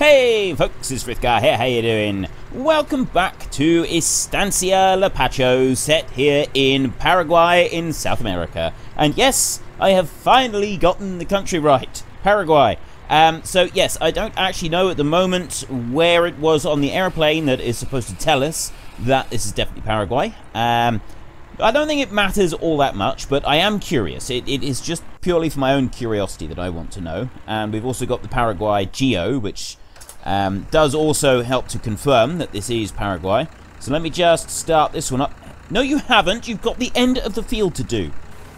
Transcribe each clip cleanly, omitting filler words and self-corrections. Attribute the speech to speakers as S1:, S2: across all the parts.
S1: Hey folks, it's Frithgar here, how you doing? Welcome back to Estancia Lapacho, set here in Paraguay in South America. And yes, I have finally gotten the country right, Paraguay. So yes, I don't actually know at the moment where it was on the airplane that is supposed to tell us that this is definitely Paraguay. I don't think it matters all that much, but I am curious. It is just purely for my own curiosity that I want to know. And we've also got the Paraguay Geo, which does also help to confirm that this is Paraguay. So let me just start this one up. No, you haven't. You've got the end of the field to do.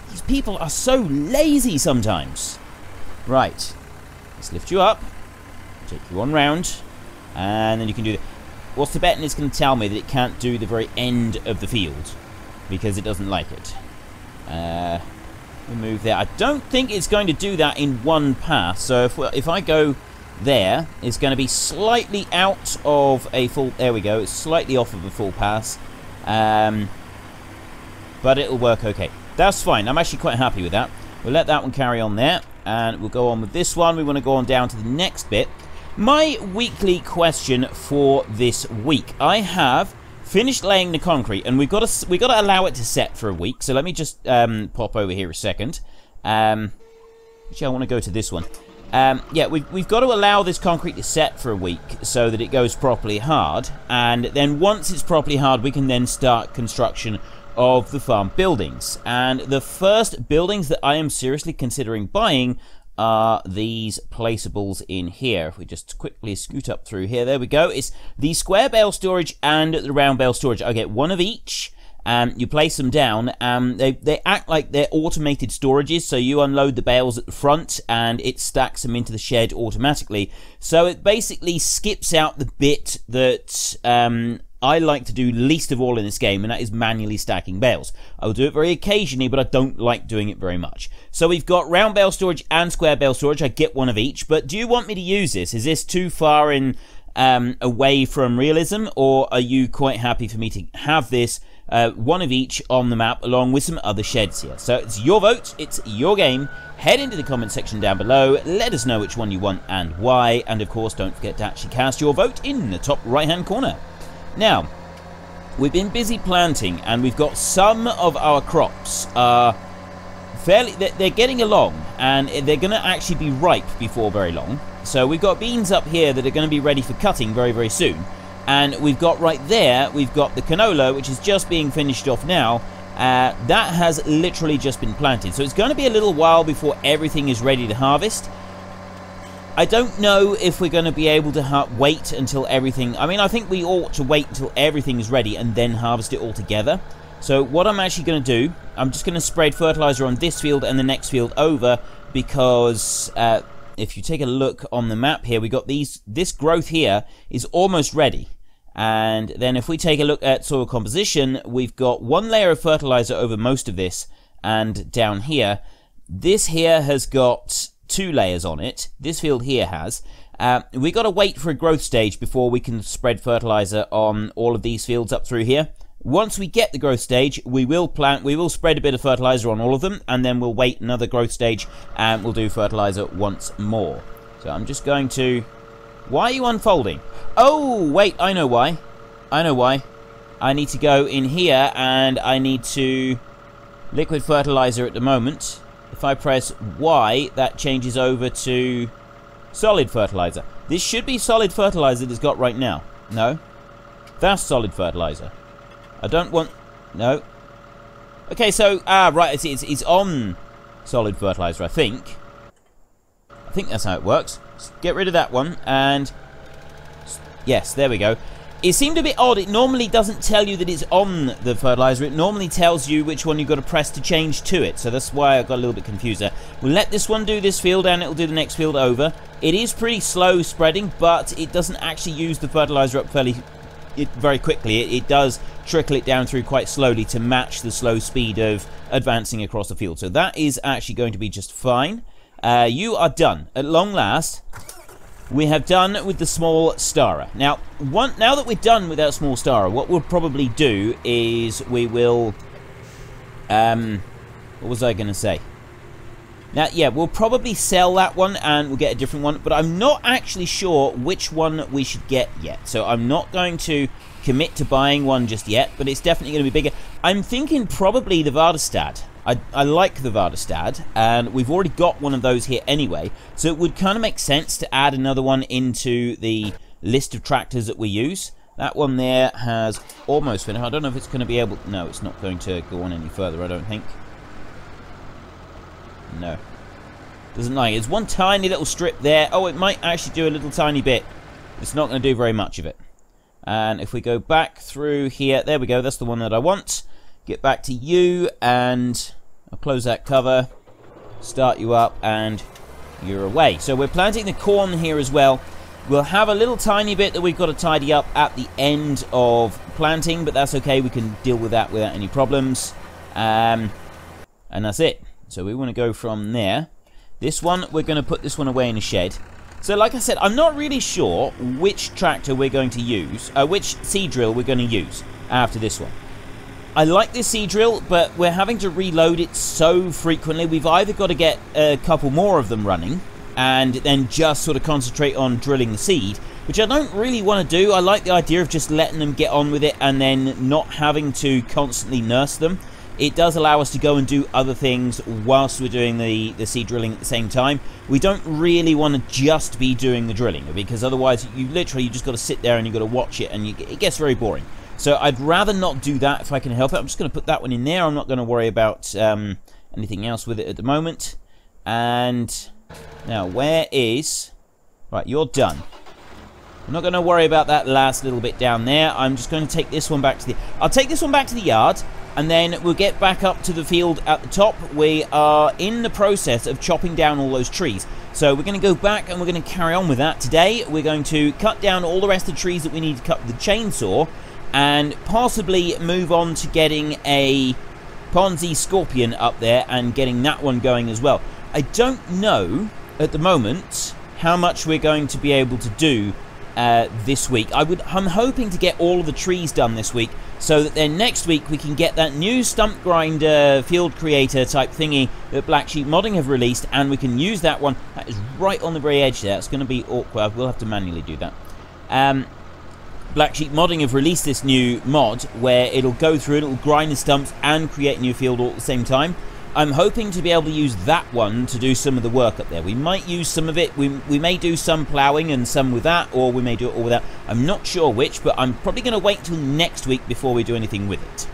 S1: These people are so lazy sometimes. Right. Let's lift you up. Take you on round. And then you can do... What's the bet? And it's going to tell me that it can't do the very end of the field, because it doesn't like it. We move there. I don't think it's going to do that in one pass. So if I go... there, it's going to be slightly out of a full... There we go. It's slightly off of a full pass. But it'll work okay. That's fine. I'm actually quite happy with that. We'll let that one carry on there. And we'll go on with this one. We want to go on down to the next bit. My weekly question for this week. I have finished laying the concrete. And we've got to allow it to set for a week. So let me just pop over here a second. Actually, I want to go to this one. Yeah, we've got to allow this concrete to set for a week so that it goes properly hard, and then once it's properly hard we can then start construction of the farm buildings. And the first buildings that I am seriously considering buying are these placeables in here. If we just quickly scoot up through here, there we go. It's the square bale storage and the round bale storage. I get one of each. You place them down, they act like they're automated storages, so you unload the bales at the front and it stacks them into the shed automatically. So it basically skips out the bit that I like to do least of all in this game, and that is manually stacking bales. I'll do it very occasionally, but I don't like doing it very much. So we've got round bale storage and square bale storage. I get one of each, but do you want me to use this? Is this too far in away from realism, or are you quite happy for me to have this one of each on the map along with some other sheds here? So it's your vote, it's your game. Head into the comment section down below, let us know which one you want and why, and of course don't forget to actually cast your vote in the top right hand corner. Now, we've been busy planting and we've got some of our crops they're getting along, and they're going to actually be ripe before very long. So we've got beans up here that are going to be ready for cutting very, very soon. And we've got right there, we've got the canola, which is just being finished off now. That has literally just been planted. So it's going to be a little while before everything is ready to harvest. I don't know if we're going to be able to wait until everything... I mean, I think we ought to wait until everything is ready and then harvest it all together. So what I'm actually going to do, I'm just going to spread fertilizer on this field and the next field over, because... if you take a look on the map here, we got this growth here is almost ready. And then if we take a look at soil composition, we've got one layer of fertilizer over most of this, and down here, this here has got 2 layers on it. This field here has. We got to wait for a growth stage before we can spread fertilizer on all of these fields up through here. Once we get the growth stage, we will spread a bit of fertilizer on all of them, and then we'll wait another growth stage, and we'll do fertilizer once more. So I'm just going to... Why are you unfolding? Oh, wait, I know why. I know why. I need to go in here, and I need to... Liquid fertilizer at the moment. If I press Y, that changes over to solid fertilizer. This should be solid fertilizer that it's got right now. No. That's solid fertilizer. I don't want... No. Okay, so... right, it's on solid fertilizer, I think. I think that's how it works. Let's get rid of that one, and... Yes, there we go. It seemed a bit odd. It normally doesn't tell you that it's on the fertilizer. It normally tells you which one you've got to press to change to it. So that's why I got a little bit confused there. We'll let this one do this field, and it'll do the next field over. It is pretty slow spreading, but it doesn't actually use the fertilizer up very quickly. It does trickle it down through quite slowly to match the slow speed of advancing across the field. So that is actually going to be just fine. You are done. At long last, we have done with the small Stara. Now that we're done with that small Stara, what we'll probably do is we will... what was I going to say? Now, yeah, we'll probably sell that one and we'll get a different one, but I'm not actually sure which one we should get yet. So I'm not going to commit to buying one just yet, but it's definitely going to be bigger. I'm thinking probably the Vardestad. I like the Vardestad, and we've already got one of those here anyway, so it would kind of make sense to add another one into the list of tractors that we use. That one there has almost finished. I don't know if it's going to be able... No, it's not going to go on any further, I don't think. No. Doesn't like it. It's one tiny little strip there. Oh, it might actually do a little tiny bit. It's not going to do very much of it. And if we go back through here... There we go. That's the one that I want. Get back to you, and I'll close that cover. Start you up, and you're away. So we're planting the corn here as well. We'll have a little tiny bit that we've got to tidy up at the end of planting, but that's okay. We can deal with that without any problems. And that's it. So we want to go from there. This one, we're going to put this one away in a shed. So like I said, I'm not really sure which tractor we're going to use, which seed drill we're going to use after this one. I like this seed drill, but we're having to reload it so frequently. We've either got to get a couple more of them running, and then just sort of concentrate on drilling the seed, which I don't really want to do. I like the idea of just letting them get on with it and then not having to constantly nurse them. It does allow us to go and do other things whilst we're doing the seed drilling at the same time. We don't really want to just be doing the drilling, because otherwise you just got to sit there and you've got to watch it, and it gets very boring. So I'd rather not do that if I can help it. I'm just going to put that one in there. I'm not going to worry about anything else with it at the moment. And now, where is... Right, you're done. I'm not going to worry about that last little bit down there. I'm just going to take this one back to the... I'll take this one back to the yard, and then we'll get back up to the field at the top. We are in the process of chopping down all those trees. So we're going to go back and we're going to carry on with that. Today, we're going to cut down all the rest of the trees that we need to cut with the chainsaw, and possibly move on to getting a Ponzi Scorpion up there and getting that one going as well. I don't know at the moment how much we're going to be able to do this week. I'm hoping to get all of the trees done this week, so that then next week we can get that new stump grinder field creator type thingy that Black Sheep Modding have released, and we can use that one. That is right on the very edge there. It's going to be awkward. We'll have to manually do that. Black Sheep Modding have released this new mod where it'll go through, it'll grind the stumps and create a new field all at the same time. I'm hoping to be able to use that one to do some of the work up there. We might use some of it. We may do some ploughing and some with that, or we may do it all with that. I'm not sure which, but I'm probably going to wait till next week before we do anything with it.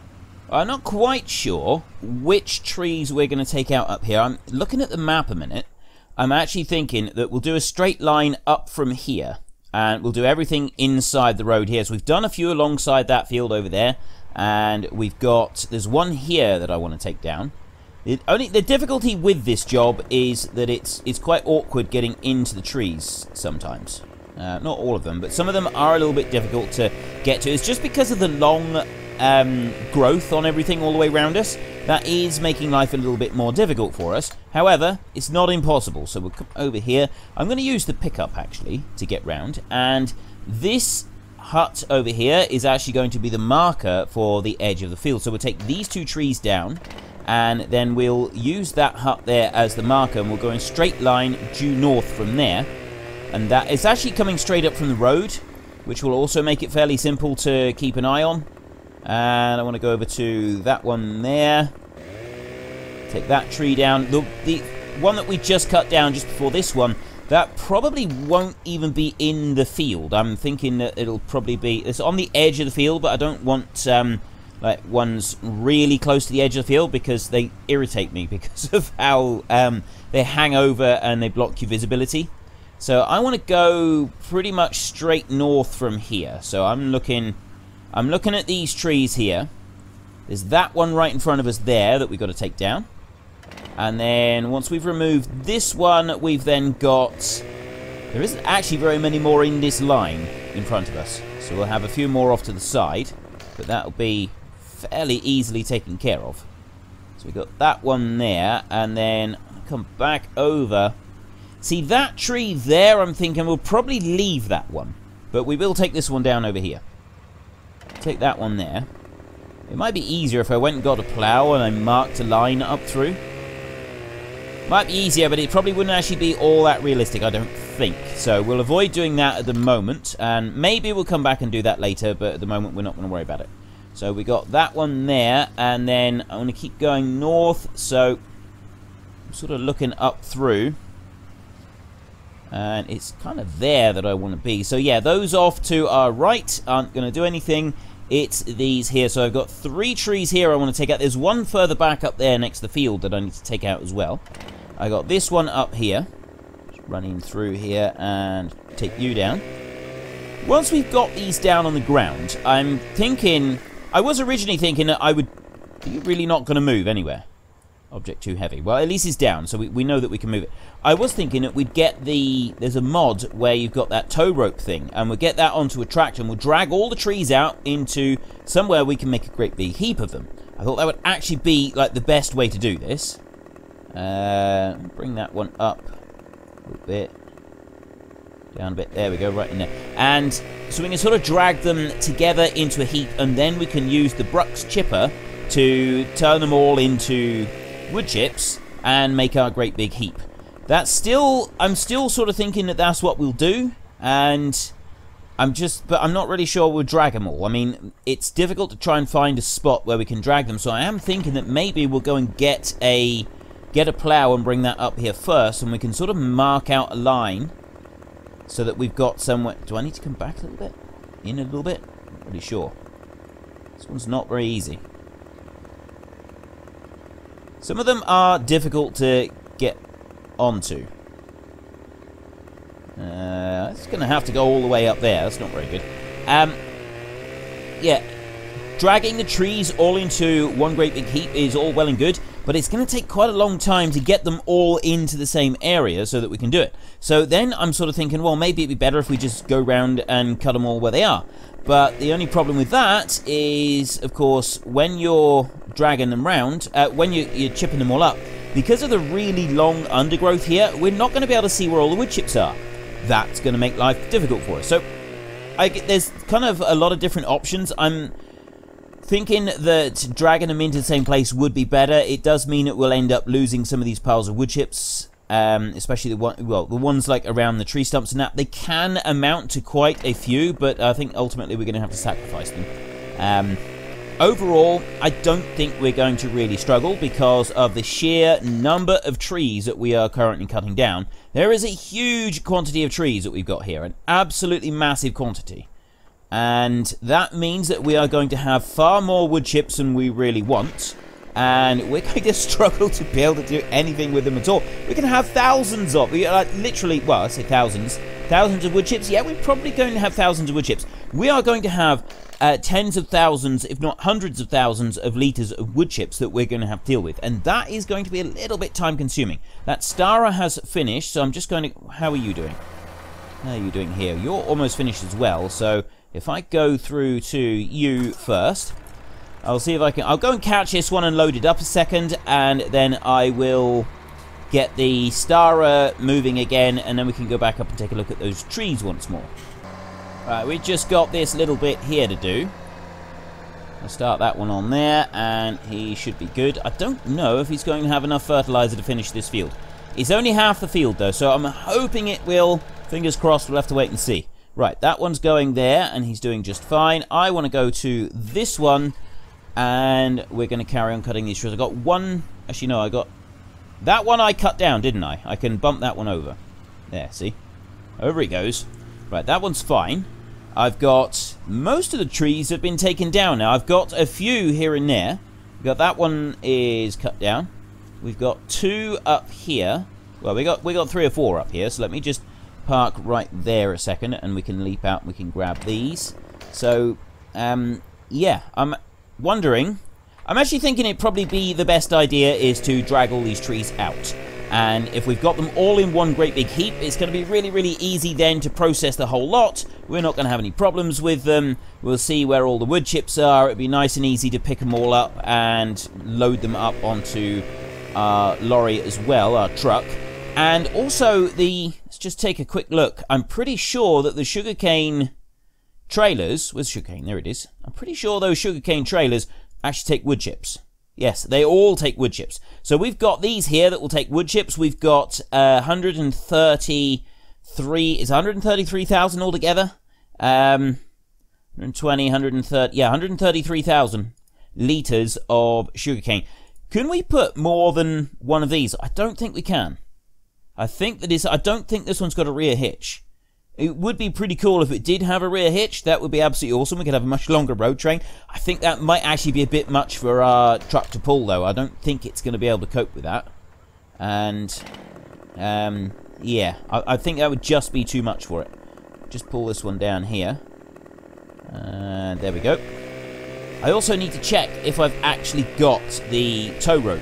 S1: I'm not quite sure which trees we're going to take out up here. I'm looking at the map a minute. I'm actually thinking that we'll do a straight line up from here, and we'll do everything inside the road here. So we've done a few alongside that field over there, and there's one here that I want to take down. The difficulty with this job is that it's quite awkward getting into the trees sometimes. Not all of them, but some of them are a little bit difficult to get to. It's just because of the long growth on everything all the way around us. That is making life a little bit more difficult for us. However, it's not impossible. So we'll come over here. I'm going to use the pickup, actually, to get round. And this hut over here is actually going to be the marker for the edge of the field. So we'll take these two trees down, and then we'll use that hut there as the marker, and we'll go in straight line due north from there. And that is actually coming straight up from the road, which will also make it fairly simple to keep an eye on. And I want to go over to that one there. Take that tree down. The one that we just cut down just before this one, that probably won't even be in the field. I'm thinking that it'll probably be... It's on the edge of the field, but I don't want... like ones really close to the edge of the field, because they irritate me because of how they hang over and they block your visibility. So I want to go pretty much straight north from here. So I'm looking at these trees here. There's that one right in front of us there that we've got to take down. And then once we've removed this one, we've then got... There isn't actually very many more in this line in front of us. So we'll have a few more off to the side, but that'll be fairly easily taken care of. So we've got that one there, and then come back over. See, that tree there, I'm thinking we'll probably leave that one, but we will take this one down over here. Take that one there. It might be easier if I went and got a plough and I marked a line up through. Might be easier, but it probably wouldn't actually be all that realistic, I don't think. So we'll avoid doing that at the moment, and maybe we'll come back and do that later, but at the moment we're not going to worry about it. So we got that one there, and then I want to keep going north, so I'm sort of looking up through. And it's kind of there that I want to be. So yeah, those off to our right aren't going to do anything. It's these here. So I've got 3 trees here I want to take out. There's one further back up there next to the field that I need to take out as well. I got this one up here. Just running through here and take you down. Once we've got these down on the ground, I'm thinking... I was originally thinking that I would... You're really not going to move anywhere. Object too heavy. Well, at least it's down, so we know that we can move it. I was thinking that we'd get the... There's a mod where you've got that tow rope thing, and we'll get that onto a tractor, and we'll drag all the trees out into somewhere we can make a great big heap of them. I thought that would actually be, like, the best way to do this. Bring that one up a little bit. Down a bit. There we go, right in there. And so we can sort of drag them together into a heap, and then we can use the Brux chipper to turn them all into wood chips and make our great big heap. That's still, I'm still sort of thinking that that's what we'll do, and but I'm not really sure we'll drag them all. I mean, it's difficult to try and find a spot where we can drag them, so I am thinking that maybe we'll go and get a plow and bring that up here first, and we can sort of mark out a line so that we've got somewhere. Do I need to come back a little bit? In a little bit? Not really sure. This one's not very easy. Some of them are difficult to get onto. It's going to have to go all the way up there. That's not very good. Yeah, dragging the trees all into one great big heap is all well and good, but it's going to take quite a long time to get them all into the same area so that we can do it. So then I'm sort of thinking, well, maybe it'd be better if we just go round and cut them all where they are. But the only problem with that is, of course, when you're dragging them round, when you're chipping them all up, because of the really long undergrowth here, we're not going to be able to see where all the wood chips are. That's going to make life difficult for us. So there's kind of a lot of different options. I'm thinking that dragging them into the same place would be better. It does mean that we'll end up losing some of these piles of wood chips. Especially the ones like around the tree stumps and that. They can amount to quite a few, but I think ultimately we're going to have to sacrifice them. Overall, I don't think we're going to really struggle because of the sheer number of trees that we are currently cutting down. There is a huge quantity of trees that we've got here, an absolutely massive quantity. And that means that we are going to have far more wood chips than we really want. And we're going to struggle to be able to do anything with them at all. We can have thousands of, literally, well, I say thousands of wood chips. Yeah, we're probably going to have thousands of wood chips. We are going to have tens of thousands, if not hundreds of thousands of litres of wood chips that we're going to have to deal with. And that is going to be a little bit time consuming. That Stara has finished, so I'm just going to, how are you doing? How are you doing here? You're almost finished as well, so if I go through to you first, I'll see if I can... I'll go and catch this one and load it up a second, and then I will get the Stara moving again, and then we can go back up and take a look at those trees once more. Right, we just got this little bit here to do. I'll start that one on there, and he should be good. I don't know if he's going to have enough fertilizer to finish this field. It's only half the field, though, so I'm hoping it will. Fingers crossed, we'll have to wait and see. Right, that one's going there, and he's doing just fine. I want to go to this one, and we're going to carry on cutting these trees. I got one... Actually, no, I got... That one I cut down, didn't I? I can bump that one over. There, see? Over he goes. Right, that one's fine. I've got... Most of the trees have been taken down now. I've got a few here and there. We've got that one is cut down. We've got 2 up here. Well, we got 3 or 4 up here, so let me just park right there a second, and we can leap out and we can grab these. So, yeah, I'm wondering... I'm actually thinking it'd probably be the best idea is to drag all these trees out. And if we've got them all in one great big heap, it's going to be really, really easy then to process the whole lot. We're not going to have any problems with them. We'll see where all the wood chips are. It'd be nice and easy to pick them all up and load them up onto our lorry as well, our truck. And also let's just take a quick look. I'm pretty sure that the sugarcane trailers, where's sugarcane? There it is. I'm pretty sure those sugarcane trailers actually take wood chips. Yes, they all take wood chips. So we've got these here that will take wood chips. We've got 133,000 altogether. 120, 130, yeah, 133,000 litres of sugarcane. Can we put more than one of these? I don't think we can. I don't think this one's got a rear hitch. It would be pretty cool if it did have a rear hitch. That would be absolutely awesome. We could have a much longer road train. I think that might actually be a bit much for our truck to pull, though. I don't think it's going to be able to cope with that. And, yeah, I think that would just be too much for it. Just pull this one down here. And there we go. I also need to check if I've actually got the tow rope.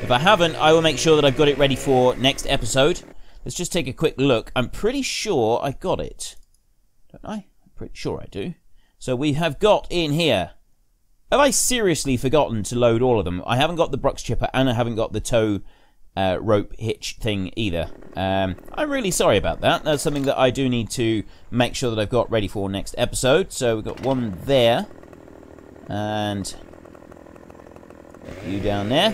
S1: If I haven't, I will make sure that I've got it ready for next episode. Let's just take a quick look. I'm pretty sure I got it. Don't I? I'm pretty sure I do. So we have got in here. Have I seriously forgotten to load all of them? I haven't got the Brux chipper and I haven't got the tow rope hitch thing either. I'm really sorry about that. That's something that I do need to make sure that I've got ready for next episode. So we've got one there. And you down there.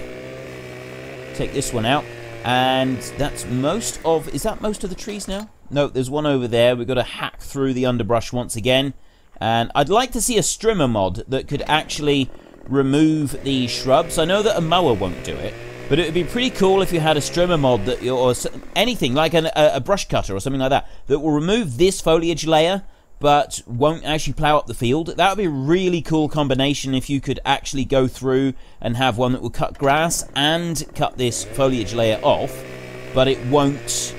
S1: Take this one out. And that's most of... Is that most of the trees now? No, there's one over there. We've got to hack through the underbrush once again. And I'd like to see a strimmer mod that could actually remove the shrubs. I know that a mower won't do it. But it would be pretty cool if you had a strimmer mod that, or anything like a brush cutter or something like that will remove this foliage layer but won't actually plow up the field. That would be a really cool combination if you could actually go through and have one that will cut grass and cut this foliage layer off, but it won't,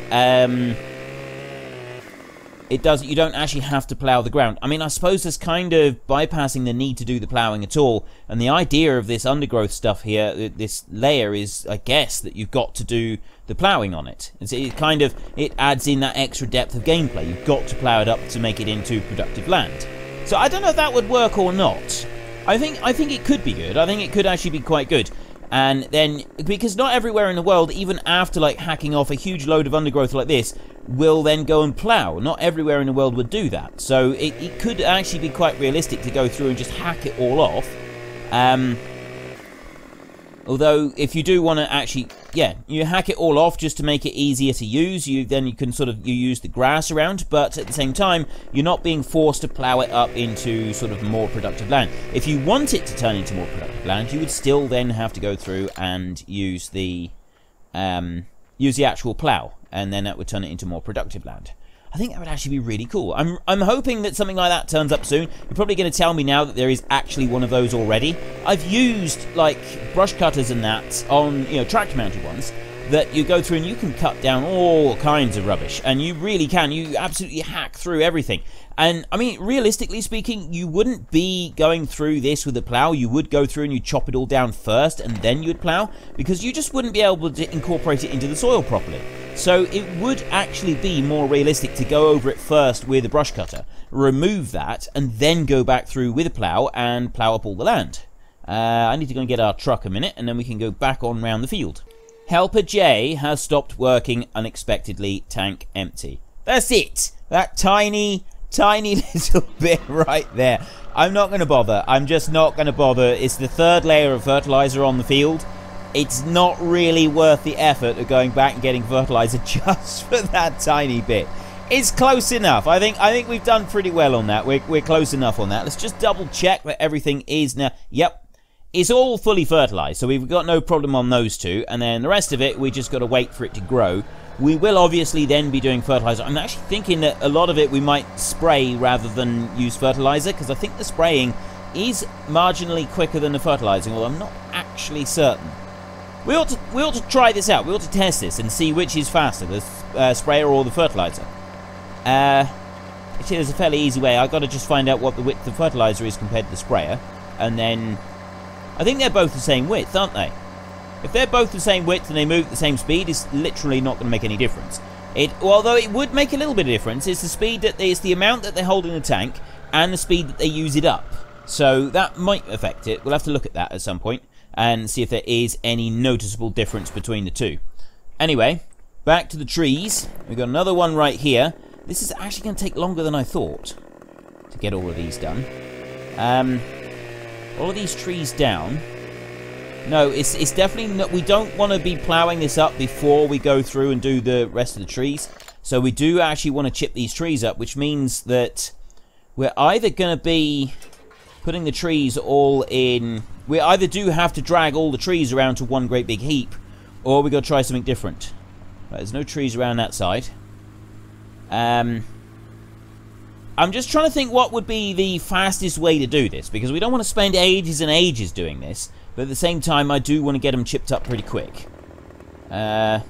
S1: you don't actually have to plow the ground. I mean, I suppose it's kind of bypassing the need to do the plowing at all, and the idea of this undergrowth stuff here, this layer, is, I guess, that you've got to do the plowing on it. It adds in that extra depth of gameplay. You've got to plow it up to make it into productive land. So I don't know if that would work or not. I think it could be good. I think it could actually be quite good. And then, because not everywhere in the world, even after like hacking off a huge load of undergrowth like this, will then go and plow. Not everywhere in the world would do that. So it could actually be quite realistic to go through and just hack it all off. Although, if you do want to actually, yeah, you hack it all off just to make it easier to use. Then you can you use the grass around, but at the same time, you're not being forced to plow it up into sort of more productive land. If you want it to turn into more productive land, you would still then have to go through and use the actual plow, and then that would turn it into more productive land. I think that would actually be really cool. I'm hoping that something like that turns up soon. You're probably going to tell me now that there is actually one of those already. I've used like brush cutters and that on, tractor mounted ones, that you go through and you can cut down all kinds of rubbish, and you really can. You absolutely hack through everything. And I mean, realistically speaking, you wouldn't be going through this with a plow. You would go through and you chop it all down first and then you'd plow, because you just wouldn't be able to incorporate it into the soil properly. So it would actually be more realistic to go over it first with a brush cutter, remove that, and then go back through with a plow and plow up all the land. I need to go and get our truck a minute, and then we can go back on round the field. Helper J has stopped working unexpectedly. Tank empty. That's it. That tiny little bit right there. I'm not going to bother. I'm just not going to bother. It's the third layer of fertilizer on the field. It's not really worth the effort of going back and getting fertilizer just for that tiny bit. It's close enough. I think we've done pretty well on that. We're close enough on that. Let's just double check that everything is now. Yep. It's all fully fertilized, so we've got no problem on those two. And then the rest of it, we just got to wait for it to grow. We will obviously then be doing fertilizer. I'm actually thinking that a lot of it we might spray rather than use fertilizer, because I think the spraying is marginally quicker than the fertilizing, although I'm not actually certain. We ought to try this out. We ought to test this and see which is faster, the sprayer or the fertilizer. Actually, there's a fairly easy way. I've got to just find out what the width of fertilizer is compared to the sprayer, and then I think they're both the same width, aren't they? If they're both the same width and they move at the same speed, it's literally not going to make any difference. Although it would make a little bit of difference, it's the speed it's the amount that they hold in the tank and the speed that they use it up. So that might affect it. We'll have to look at that at some point and see if there is any noticeable difference between the two. Anyway, back to the trees. We've got another one right here. This is actually going to take longer than I thought to get all of these done. All of these trees down. No, it's definitely not. We don't want to be plowing this up before we go through and do the rest of the trees. So we do actually want to chip these trees up, which means that we're either going to be putting the trees all in... We either do have to drag all the trees around to one great big heap, or we've got to try something different. Right, there's no trees around that side. I'm just trying to think what would be the fastest way to do this, because we don't want to spend ages and ages doing this, but at the same time I do want to get them chipped up pretty quick. I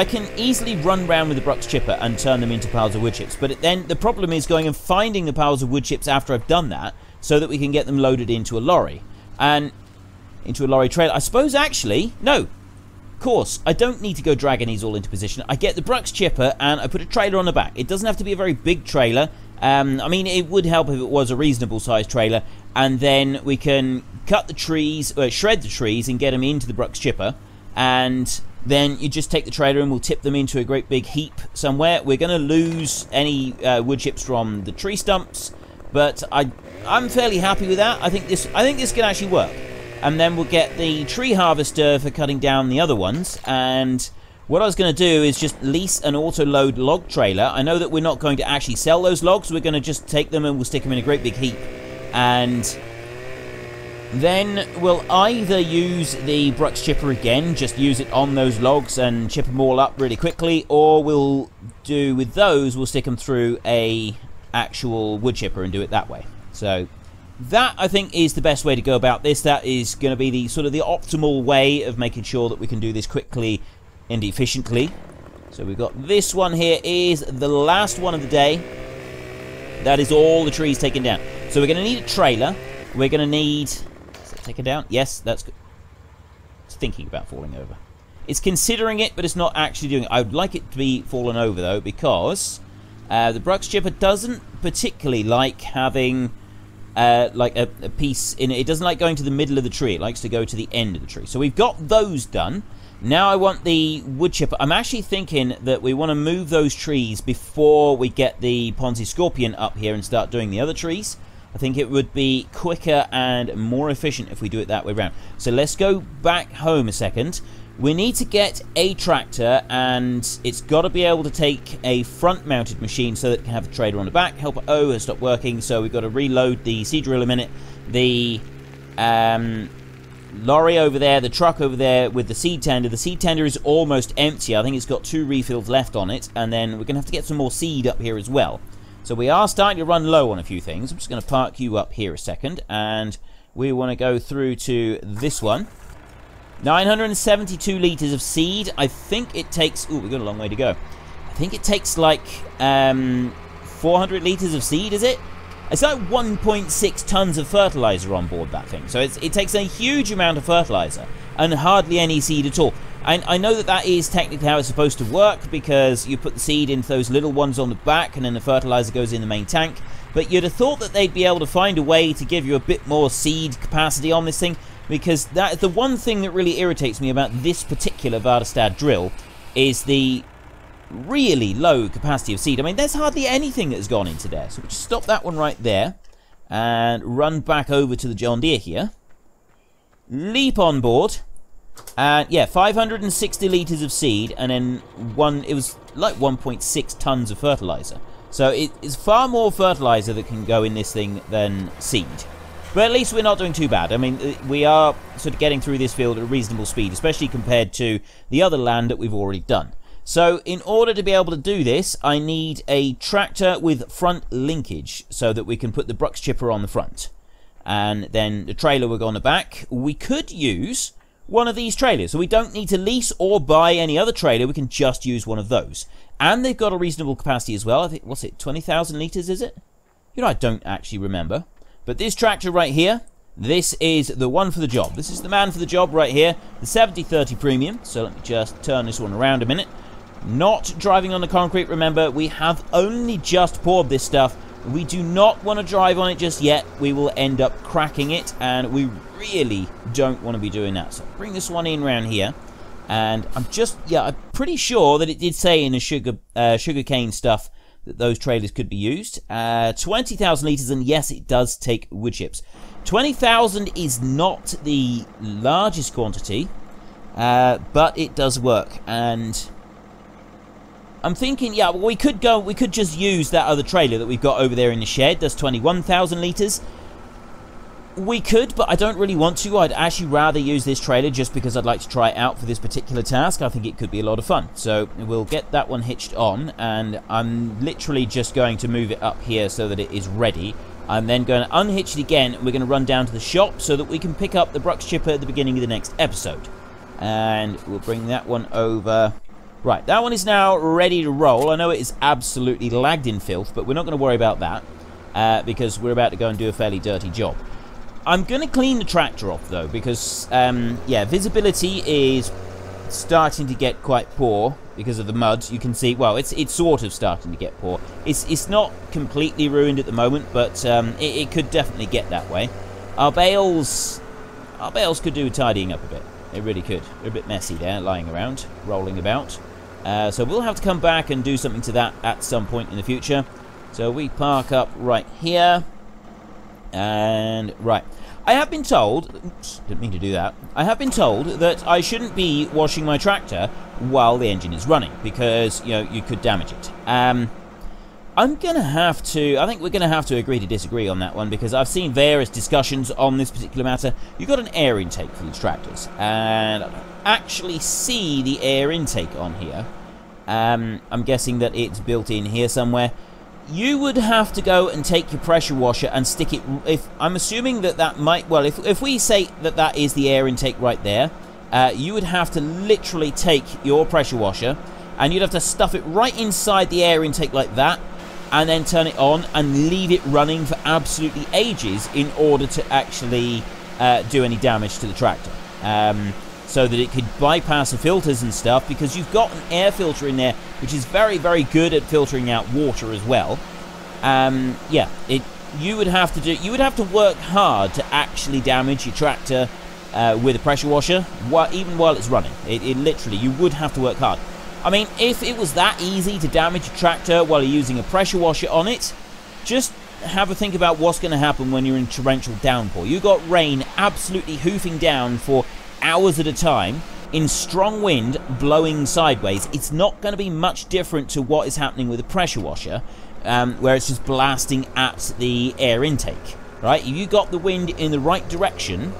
S1: can easily run around with the Brux chipper and turn them into piles of wood chips, but then the problem is going and finding the piles of wood chips after I've done that, so that we can get them loaded into a lorry. And into a lorry trailer. I suppose actually, no. Of course, I don't need to go dragging these all into position. I get the Brux chipper and I put a trailer on the back. It doesn't have to be a very big trailer. I mean, it would help if it was a reasonable sized trailer. And then we can cut the trees, shred the trees and get them into the Brux chipper. And then you just take the trailer and we'll tip them into a great big heap somewhere. We're going to lose any wood chips from the tree stumps, but I'm fairly happy with that. I think this can actually work. And then we'll get the tree harvester for cutting down the other ones. And what I was going to do is just lease an auto-load log trailer. I know that we're not going to actually sell those logs. We're going to just take them and we'll stick them in a great big heap. And then we'll either use the Brux chipper again, just use it on those logs and chip them all up really quickly, or we'll do with those, we'll stick them through a actual wood chipper and do it that way. So that, I think, is the best way to go about this. That is going to be the sort of the optimal way of making sure that we can do this quickly and efficiently. So we've got this one here is the last one of the day. That is all the trees taken down. So we're going to need a trailer. We're going to need... Is that taken down? Yes, that's good. It's thinking about falling over. It's considering it, but it's not actually doing it. I would like it to be fallen over, though, because the Brux chipper doesn't particularly like having... like a piece in it. It doesn't like going to the middle of the tree. It likes to go to the end of the tree. So we've got those done. Now I want the wood chipper. I'm actually thinking that we want to move those trees before we get the Ponzi Scorpion up here and start doing the other trees. I think it would be quicker and more efficient if we do it that way around. So let's go back home a second. We need to get a tractor, and it's got to be able to take a front-mounted machine so that it can have a trailer on the back. Helper O has stopped working, so we've got to reload the seed drill a minute. The lorry over there, the truck over there with the seed tender. The seed tender is almost empty. I think it's got 2 refills left on it, and then we're going to have to get some more seed up here as well. So we are starting to run low on a few things. I'm just going to park you up here a second, and we want to go through to this one. 972 litres of seed. I think it takes... Ooh, we've got a long way to go. I think it takes like 400 litres of seed, is it? It's like 1.6 tons of fertiliser on board that thing. So it takes a huge amount of fertiliser and hardly any seed at all. And I know that that is technically how it's supposed to work, because you put the seed into those little ones on the back and then the fertiliser goes in the main tank. But you'd have thought that they'd be able to find a way to give you a bit more seed capacity on this thing, because that is the one thing that really irritates me about this particular Väderstad drill, is the really low capacity of seed. I mean, there's hardly anything that has gone into there. So we'll just stop that one right there and run back over to the John Deere here. Leap on board. And yeah, 560 litres of seed, and then it was like 1.6 tons of fertiliser. So it is far more fertiliser that can go in this thing than seed. But at least we're not doing too bad. I mean, we are sort of getting through this field at a reasonable speed, especially compared to the other land that we've already done. So in order to be able to do this, I need a tractor with front linkage so that we can put the Brux chipper on the front. And then the trailer will go on the back. We could use one of these trailers, so we don't need to lease or buy any other trailer. We can just use one of those. And they've got a reasonable capacity as well. I think, what's it, 20,000 litres, is it? You know, I don't actually remember. But this tractor right here, this is the one for the job. This is the man for the job right here, the 7030 Premium. So let me just turn this one around a minute. Not driving on the concrete, remember, we have only just poured this stuff. We do not want to drive on it just yet. We will end up cracking it, and we really don't want to be doing that. So bring this one in around here, and I'm pretty sure that it did say in the sugarcane stuff that those trailers could be used. 20,000 litres, and yes, it does take wood chips. 20,000 is not the largest quantity, but it does work. And I'm thinking, yeah, we could just use that other trailer that we've got over there in the shed. That's 21,000 litres. We could, but I don't really want to. I'd actually rather use this trailer just because I'd like to try it out for this particular task. I think it could be a lot of fun. So we'll get that one hitched on, and I'm literally just going to move it up here so that it is ready. I'm then going to unhitch it again, and we're going to run down to the shop so that we can pick up the Brux chipper at the beginning of the next episode. And we'll bring that one over. Right, that one is now ready to roll. I know it is absolutely lagged in filth, but we're not going to worry about that because we're about to go and do a fairly dirty job. I'm going to clean the tractor off, though, because, yeah, visibility is starting to get quite poor because of the mud. You can see, well, it's sort of starting to get poor. It's not completely ruined at the moment, but it could definitely get that way. Our bales could do tidying up a bit. They really could. They're a bit messy there, lying around, rolling about. So we'll have to come back and do something to that at some point in the future. So we park up right here. And, right. I have been told, oops, didn't mean to do that. I have been told that I shouldn't be washing my tractor while the engine is running because, you know, you could damage it. I'm going to have to, I think we're going to have to agree to disagree on that one because I've seen various discussions on this particular matter. You've got an air intake for these tractors, and I actually see the air intake on here. I'm guessing that it's built in here somewhere. You would have to go and take your pressure washer and stick it, I'm assuming that might, well, if we say that is the air intake right there, you would have to literally take your pressure washer and you'd have to stuff it right inside the air intake like that and then turn it on and leave it running for absolutely ages in order to actually do any damage to the tractor. So that it could bypass the filters and stuff, because you've got an air filter in there which is very, very good at filtering out water as well. Yeah, you would have to work hard to actually damage your tractor with a pressure washer, even while it's running. It literally, you would have to work hard. I mean, if it was that easy to damage your tractor while you're using a pressure washer on it, just have a think about what's going to happen when you're in torrential downpour. You've got rain absolutely hoofing down for hours at a time in strong wind blowing sideways. It's not going to be much different to what is happening with a pressure washer, where it's just blasting at the air intake, right? If you got the wind in the right direction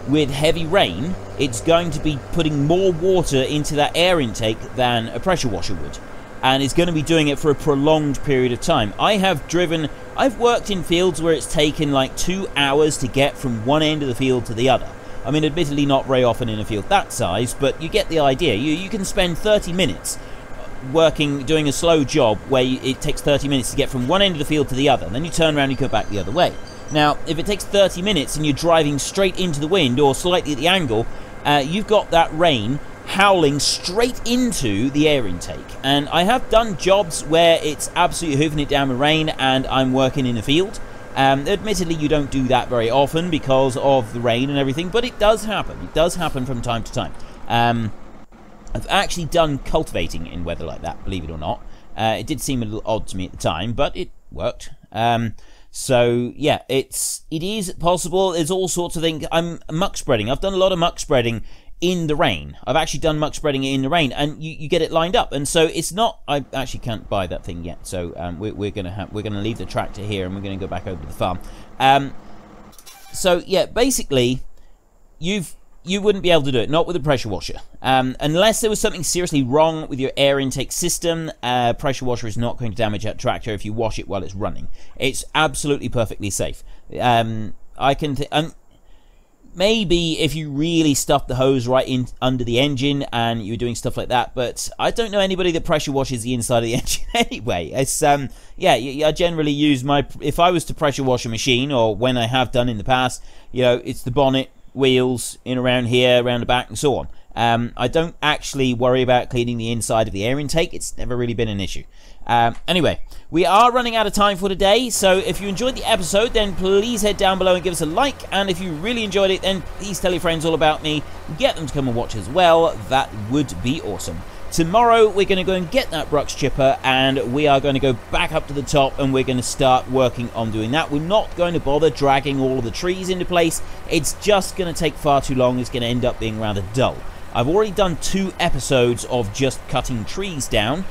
S1: with heavy rain, it's going to be putting more water into that air intake than a pressure washer would, and it's going to be doing it for a prolonged period of time. I've worked in fields where it's taken like 2 hours to get from one end of the field to the other. I mean, admittedly not very often in a field that size, but you get the idea. You can spend 30 minutes doing a slow job where it takes 30 minutes to get from one end of the field to the other, and then you turn around and you go back the other way. Now, if it takes 30 minutes and you're driving straight into the wind or slightly at the angle, you've got that rain howling straight into the air intake. And I have done jobs where it's absolutely hoofing it down with rain and I'm working in a field. Admittedly, you don't do that very often because of the rain and everything, but it does happen. It does happen from time to time. I've actually done cultivating in weather like that, believe it or not. It did seem a little odd to me at the time, but it worked. So, yeah, it is possible. There's all sorts of things. I'm muck spreading. I've done a lot of muck spreading in the rain. I've actually done muck spreading in the rain, and you get it lined up. And so it's not. I actually can't buy that thing yet. So we're gonna leave the tractor here, and we're gonna go back over to the farm. So yeah, basically, you wouldn't be able to do it, not with a pressure washer, unless there was something seriously wrong with your air intake system. Pressure washer is not going to damage that tractor if you wash it while it's running. It's absolutely perfectly safe. Maybe if you really stuff the hose right in under the engine and you're doing stuff like that, but I don't know anybody that pressure washes the inside of the engine anyway. It's yeah, I generally use if I was to pressure wash a machine, or when I have done in the past, you know, it's the bonnet, wheels, in around here, around the back, and so on. I don't actually worry about cleaning the inside of the air intake. It's never really been an issue. Anyway, we are running out of time for today, so if you enjoyed the episode, then please head down below and give us a like, and if you really enjoyed it, then please tell your friends all about me, get them to come and watch as well. That would be awesome. Tomorrow we're going to go and get that brush chipper, and we are going to go back up to the top, and we're going to start working on doing that. We're not going to bother dragging all of the trees into place. It's just going to take far too long. It's going to end up being rather dull. I've already done 2 episodes of just cutting trees down.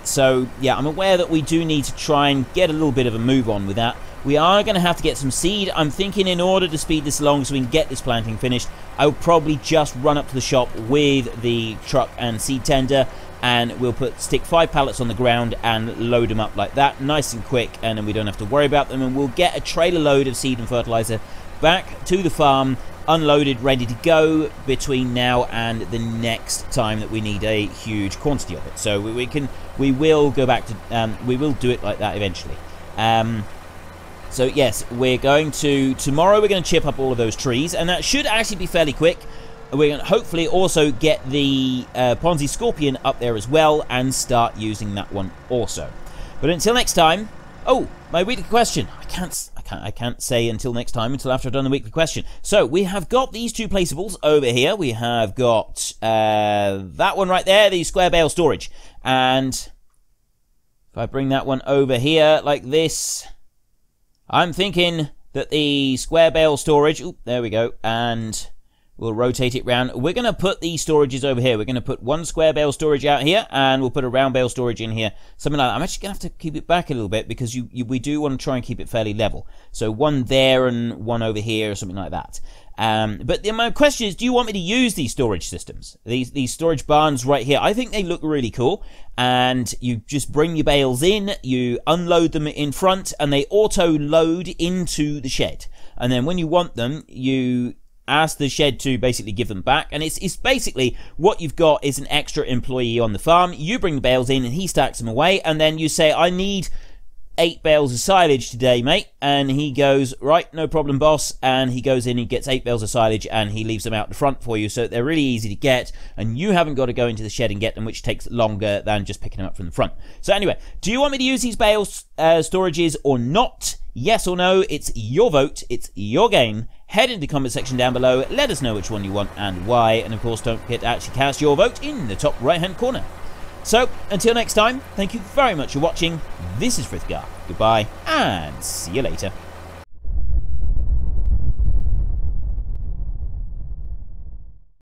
S1: So yeah, I'm aware that we do need to try and get a little bit of a move on with that. We are going to have to get some seed. I'm thinking in order to speed this along so we can get this planting finished, I will probably just run up to the shop with the truck and seed tender, and we'll stick 5 pallets on the ground and load them up like that, nice and quick, and then we don't have to worry about them, and we'll get a trailer load of seed and fertilizer back to the farm, unloaded, ready to go between now and the next time that we need a huge quantity of it. So we will go back to we will do it like that eventually. So yes, we're going to tomorrow we're going to chip up all of those trees, and that should actually be fairly quick. We're going to hopefully also get the Ponzi Scorpion up there as well and start using that one also. But until next time, oh, my weekly question. I can't say until next time until after I've done the weekly question. So we have got these 2 placeables over here. We have got that one right there, the square bale storage. And if I bring that one over here like this, I'm thinking that the square bale storage, oop, there we go, and we'll rotate it round. We're going to put these storages over here. We're going to put 1 square bale storage out here, and we'll put a round bale storage in here, something like that. I'm actually going to have to keep it back a little bit because we do want to try and keep it fairly level. So 1 there and 1 over here, or something like that. But my question is, do you want me to use these storage systems? These storage barns right here, I think they look really cool. And you just bring your bales in, you unload them in front, and they auto-load into the shed. And then when you want them, you ask the shed to basically give them back, and it's basically what you've got is an extra employee on the farm. You bring the bales in and he stacks them away, and then you say, I need 8 bales of silage today, mate, and he goes, right, no problem, boss, and he goes in, he gets 8 bales of silage, and he leaves them out the front for you, so they're really easy to get, and you haven't got to go into the shed and get them, which takes longer than just picking them up from the front. So anyway, do you want me to use these bales storages or not? Yes or no? It's your vote, it's your game. Head into the comment section down below, let us know which one you want and why, and of course don't forget to actually cast your vote in the top right hand corner. So, until next time, thank you very much for watching. This is Frithgar. Goodbye, and see you later.